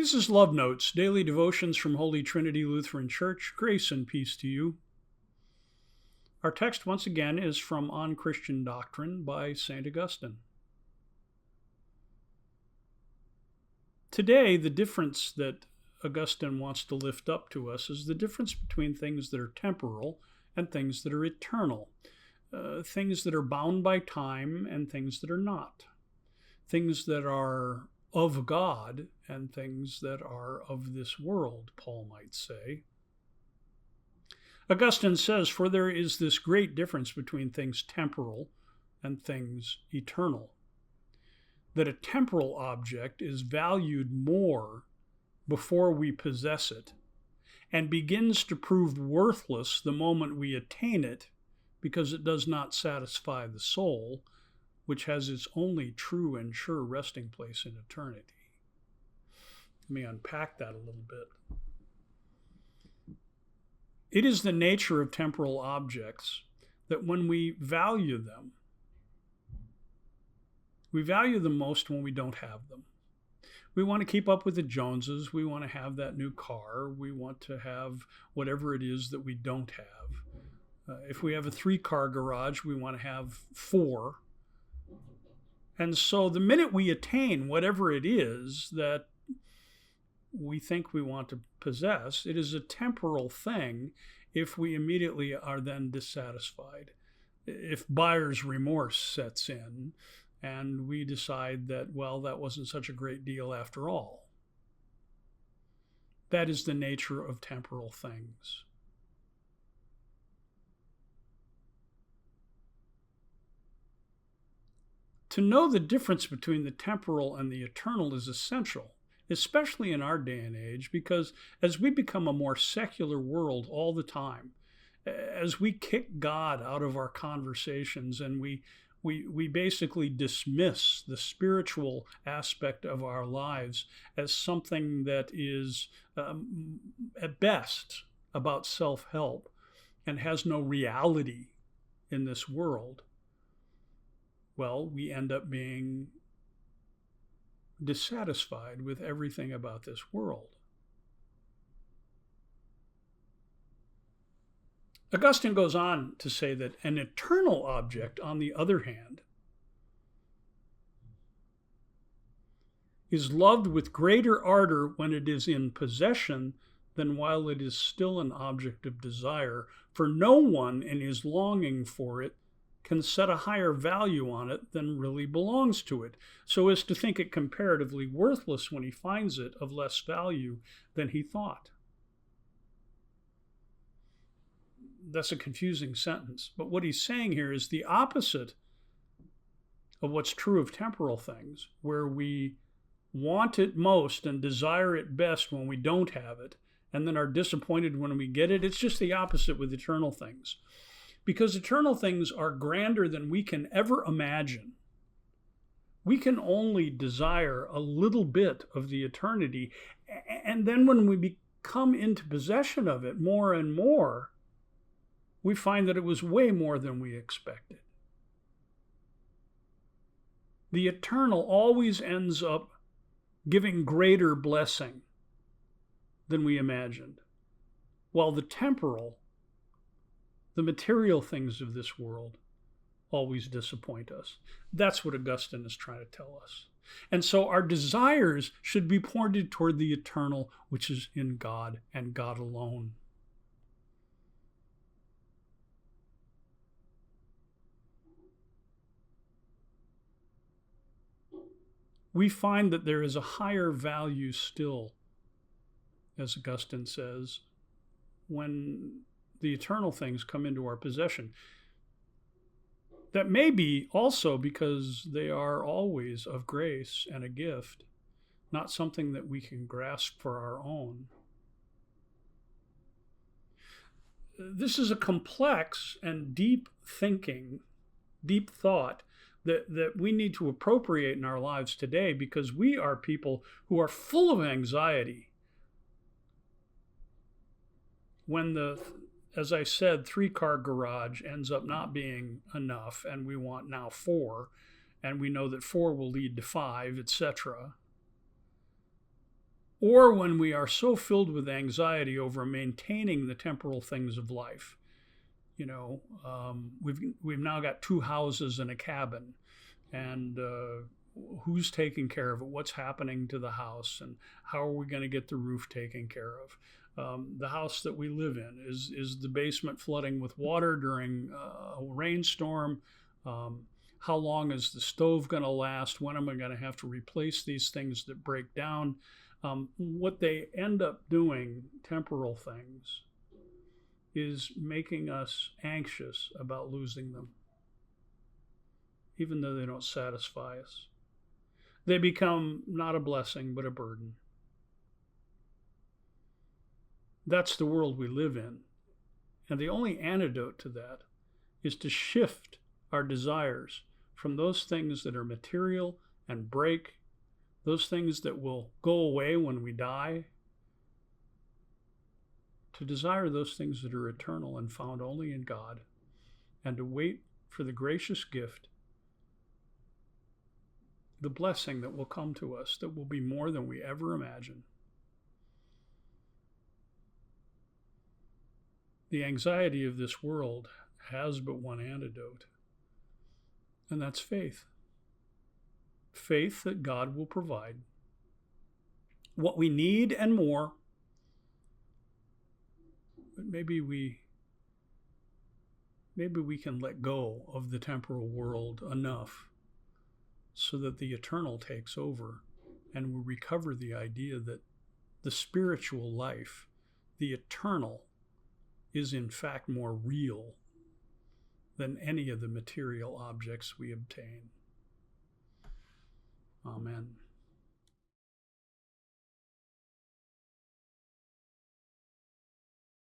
This is Love Notes, daily devotions from Holy Trinity Lutheran Church. Grace and peace to you. Our text once again is from On Christian Doctrine by St. Augustine. Today, the difference that Augustine wants to lift up to us is the difference between things that are temporal and things that are eternal, things that are bound by time and things that are not, things that are of God and things that are of this world, Paul might say. Augustine says, "For there is this great difference between things temporal and things eternal, that a temporal object is valued more before we possess it, and begins to prove worthless the moment we attain it, because it does not satisfy the soul, which has its only true and sure resting place in eternity." Let me unpack that a little bit. It is the nature of temporal objects that when we value them most when we don't have them. We want to keep up with the Joneses. We want to have that new car. We want to have whatever it is that we don't have. If we have a 3-car garage, we want to have 4. And so the minute we attain whatever it is that we think we want to possess, it is a temporal thing if we immediately are then dissatisfied. If buyer's remorse sets in and we decide that, well, that wasn't such a great deal after all. That is the nature of temporal things. To know the difference between the temporal and the eternal is essential, especially in our day and age, because as we become a more secular world all the time, as we kick God out of our conversations and we basically dismiss the spiritual aspect of our lives as something that is at best about self-help and has no reality in this world, well, we end up being dissatisfied with everything about this world. Augustine goes on to say that an eternal object, on the other hand, is loved with greater ardor when it is in possession than while it is still an object of desire, for no one in his longing for it can set a higher value on it than really belongs to it, so as to think it comparatively worthless when he finds it of less value than he thought. That's a confusing sentence, but what he's saying here is the opposite of what's true of temporal things, where we want it most and desire it best when we don't have it, and then are disappointed when we get it. It's just the opposite with eternal things. Because eternal things are grander than we can ever imagine. We can only desire a little bit of the eternity, and then when we come into possession of it more and more, we find that it was way more than we expected. The eternal always ends up giving greater blessing than we imagined, while the temporal, the material things of this world, always disappoint us. That's what Augustine is trying to tell us. And so our desires should be pointed toward the eternal, which is in God and God alone. We find that there is a higher value still, as Augustine says, when the eternal things come into our possession. That may be also because they are always of grace and a gift, not something that we can grasp for our own. This is a complex and deep thinking, deep thought that we need to appropriate in our lives today, because we are people who are full of anxiety when as I said, 3-car garage ends up not being enough, and we want now 4, and we know that 4 will lead to 5, etc. or when we are so filled with anxiety over maintaining the temporal things of life. We've now got 2 houses and a cabin, and who's taking care of it? What's happening to the house, and how are we going to get the roof taken care of? The house that we live in, is the basement flooding with water during a rainstorm? How long is the stove going to last? When am I going to have to replace these things that break down? What they end up doing, temporal things, is making us anxious about losing them, even though they don't satisfy us. They become not a blessing, but a burden. That's the world we live in. And the only antidote to that is to shift our desires from those things that are material and break, those things that will go away when we die, to desire those things that are eternal and found only in God, and to wait for the gracious gift, the blessing that will come to us, that will be more than we ever imagined. The anxiety of this world has but one antidote, and that's faith. Faith that God will provide what we need and more. But maybe we can let go of the temporal world enough so that the eternal takes over, and we recover the idea that the spiritual life, the eternal, is in fact more real than any of the material objects we obtain. Amen.